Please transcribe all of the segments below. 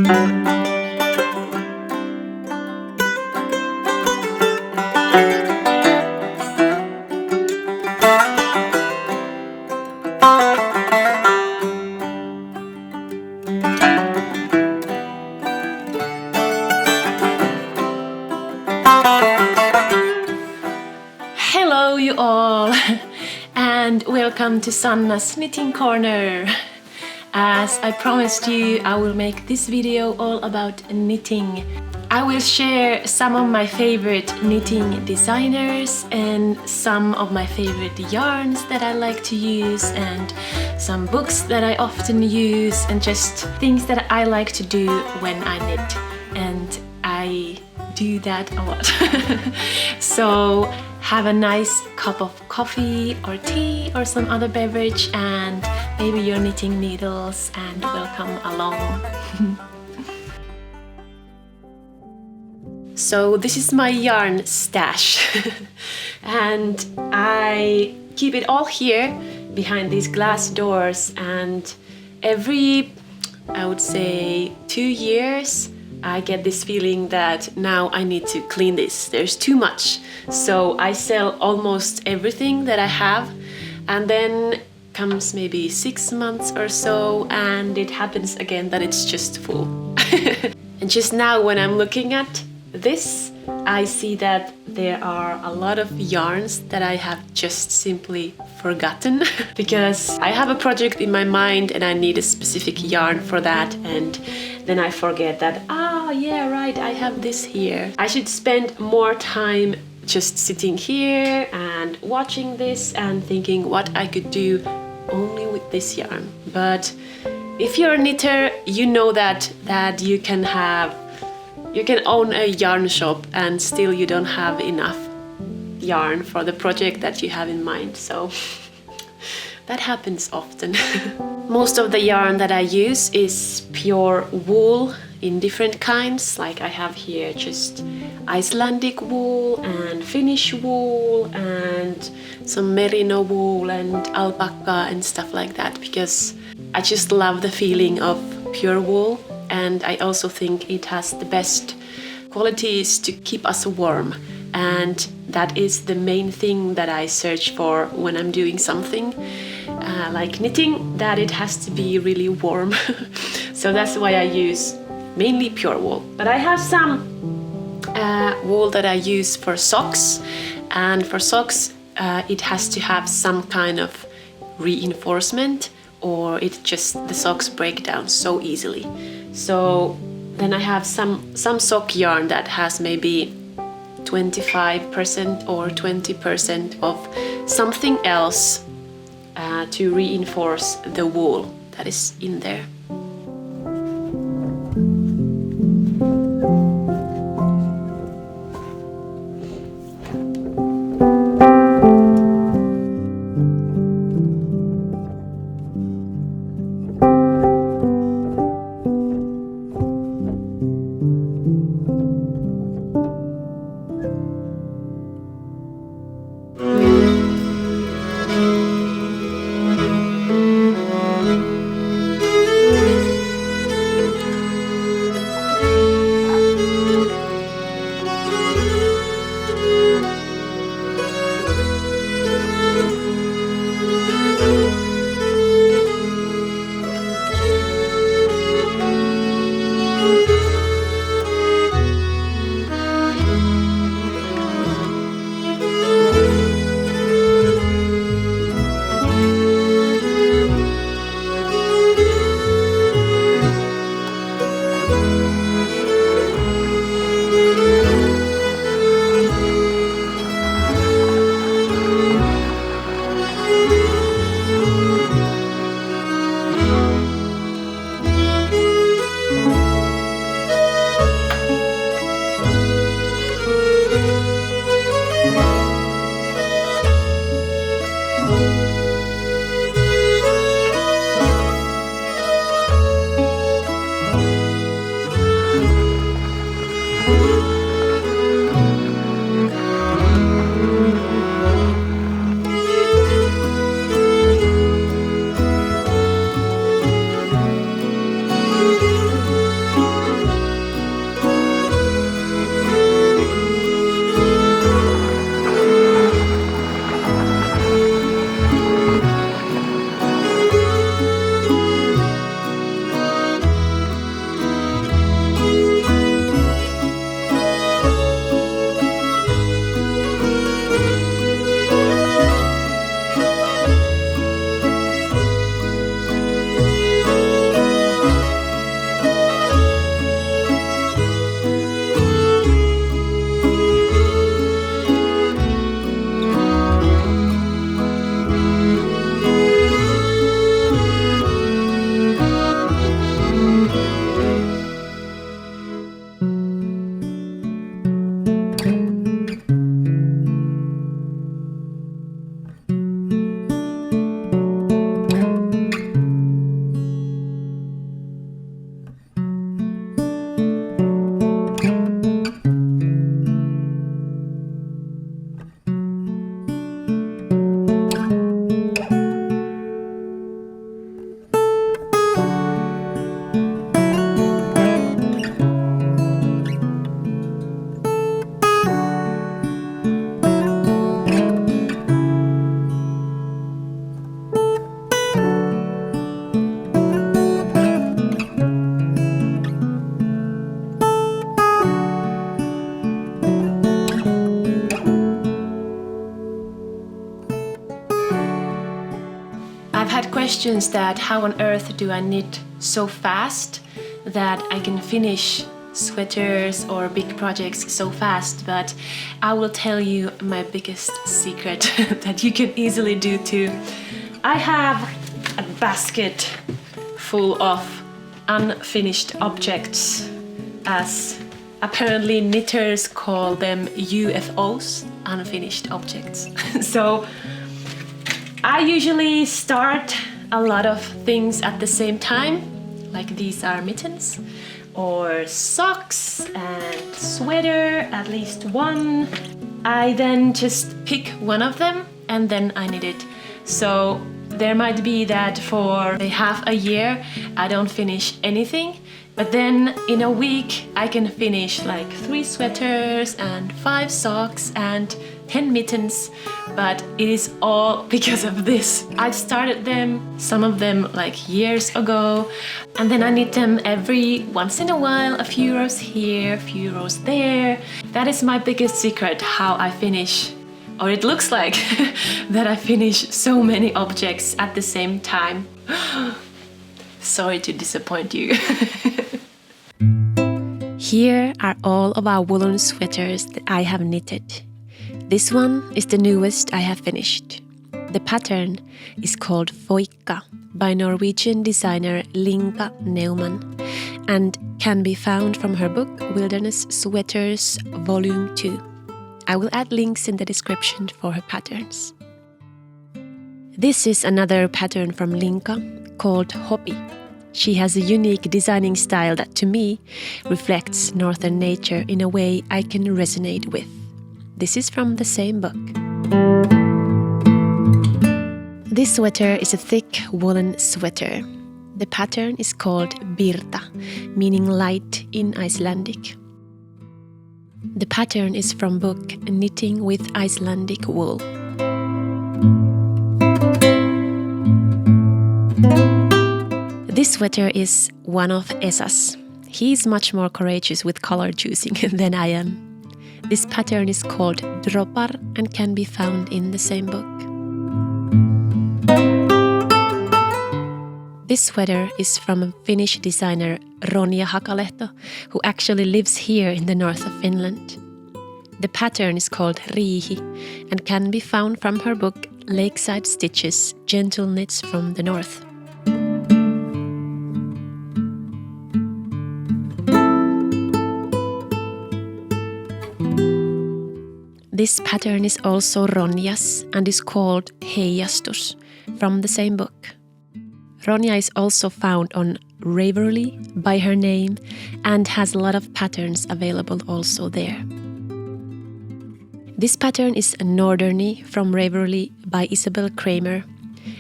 Hello you all and welcome to Sanna's Knitting Corner. As I promised you, I will make this video all about knitting. I will share some of my favorite knitting designers and some of my favorite yarns that I like to use and some books that I often use and just things that I like to do when I knit. And I do that a lot. So have a nice cup of coffee or tea or some other beverage and maybe your knitting needles and welcome along. So this is my yarn stash and I keep it all here behind these glass doors, and every, I would say, 2 years I get this feeling that now I need to clean this. There's too much. So I sell almost everything that I have, and then comes maybe 6 months or so and it happens again that it's just full. And just now when I'm looking at this, I see that there are a lot of yarns that I have just simply forgotten because I have a project in my mind and I need a specific yarn for that, and then I forget that, yeah, right, I have this here. I should spend more time just sitting here and watching this and thinking what I could do only with this yarn. But if you're a knitter, you know that you can own a yarn shop and still you don't have enough yarn for the project that you have in mind. So that happens often. Most of the yarn that I use is pure wool in different kinds. Like I have here just Icelandic wool and Finnish wool and some merino wool and alpaca and stuff like that, because I just love the feeling of pure wool, and I also think it has the best qualities to keep us warm, and that is the main thing that I search for when I'm doing something like knitting, that it has to be really warm. So that's why I use mainly pure wool. But I have some wool that I use for socks, and for socks it has to have some kind of reinforcement or the socks break down so easily. So then I have some sock yarn that has maybe 25% or 20% of something else to reinforce the wool that is in there. I've had questions that how on earth do I knit so fast that I can finish sweaters or big projects so fast, but I will tell you my biggest secret that you can easily do too. I have a basket full of unfinished objects, as apparently knitters call them UFOs, unfinished objects. So I usually start a lot of things at the same time, like these are mittens or socks and sweater, at least one. I then just pick one of them and then I knit it. So there might be that for a half a year I don't finish anything, but then in a week I can finish like 3 sweaters and 5 socks and 10 mittens, but it is all because of this. I started them, some of them like years ago, and then I knit them every once in a while, a few rows here, a few rows there. That is my biggest secret, how I finish, or it looks like that I finish so many objects at the same time. Sorry to disappoint you. Here are all of our woolen sweaters that I have knitted. This one is the newest I have finished. The pattern is called Foikka by Norwegian designer Linka Neumann and can be found from her book Wilderness Sweaters Volume 2. I will add links in the description for her patterns. This is another pattern from Linka called Hopi. She has a unique designing style that to me reflects northern nature in a way I can resonate with. This is from the same book. This sweater is a thick woolen sweater. The pattern is called Birta, meaning light in Icelandic. The pattern is from book Knitting with Icelandic Wool. This sweater is one of Esa's. He is much more courageous with color choosing than I am. This pattern is called Droppar and can be found in the same book. This sweater is from a Finnish designer Ronja Hakalehto, who actually lives here in the north of Finland. The pattern is called Riihi and can be found from her book Lakeside Stitches, Gentle Knits from the North. This pattern is also Ronja's and is called Heijastus from the same book. Ronja is also found on Ravelry by her name and has a lot of patterns available also there. This pattern is Norderny from Ravelry by Isabel Kramer.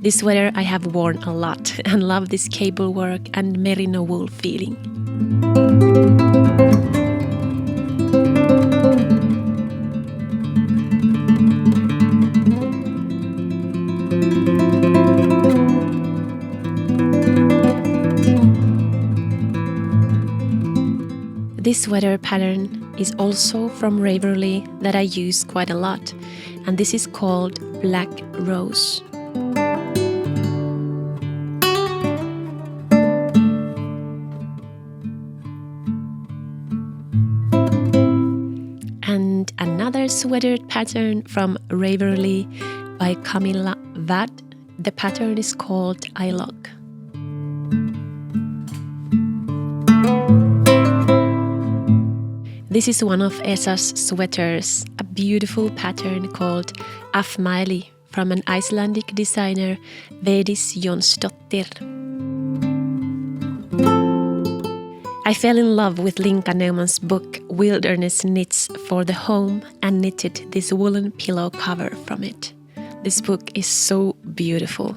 This sweater I have worn a lot and love this cable work and merino wool feeling. This sweater pattern is also from Ravelry that I use quite a lot, and this is called Black Rose. And another sweater pattern from Ravelry by Camilla Vad. The pattern is called Ilog. This is one of Esa's sweaters, a beautiful pattern called Afmæli from an Icelandic designer Védís Jónsdóttir. I fell in love with Linka Neumann's book Wilderness Knits for the Home and knitted this woolen pillow cover from it. This book is so beautiful.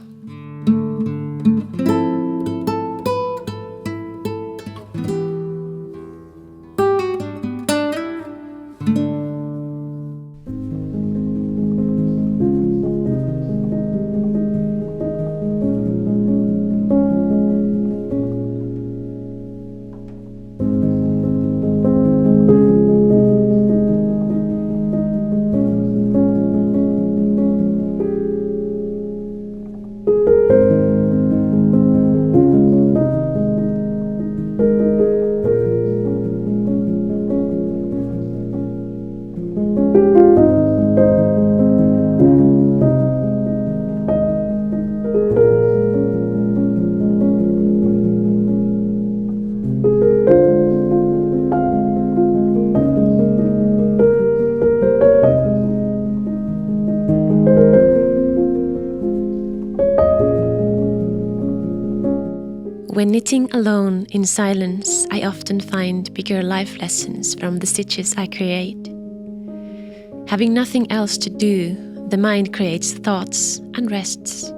When knitting alone in silence, I often find bigger life lessons from the stitches I create. Having nothing else to do, the mind creates thoughts and rests.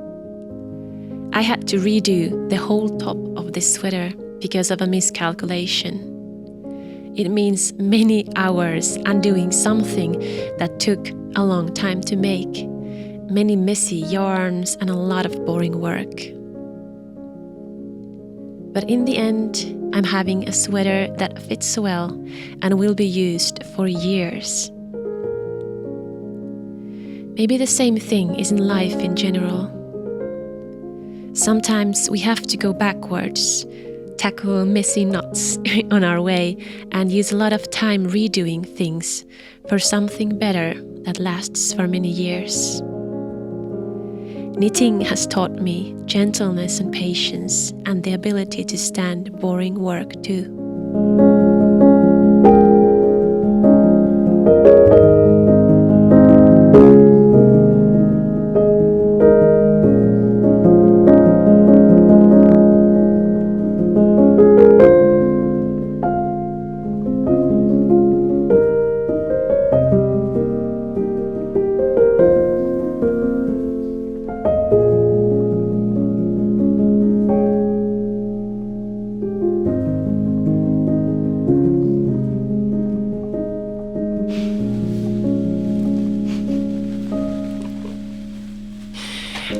I had to redo the whole top of this sweater because of a miscalculation. It means many hours undoing something that took a long time to make, many messy yarns and a lot of boring work. But in the end, I'm having a sweater that fits well and will be used for years. Maybe the same thing is in life in general. Sometimes we have to go backwards, tackle messy knots on our way, and use a lot of time redoing things for something better that lasts for many years. Knitting has taught me gentleness and patience and the ability to stand boring work too.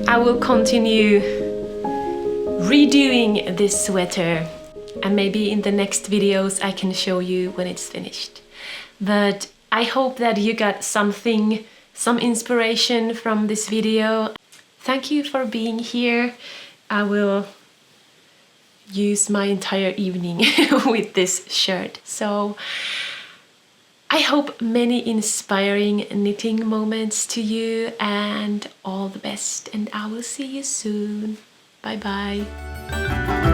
I will continue redoing this sweater, and maybe in the next videos I can show you when it's finished. But I hope that you got some inspiration from this video. Thank you for being here. I will use my entire evening with this shirt. So I hope many inspiring knitting moments to you, and all the best, and I will see you soon. Bye bye.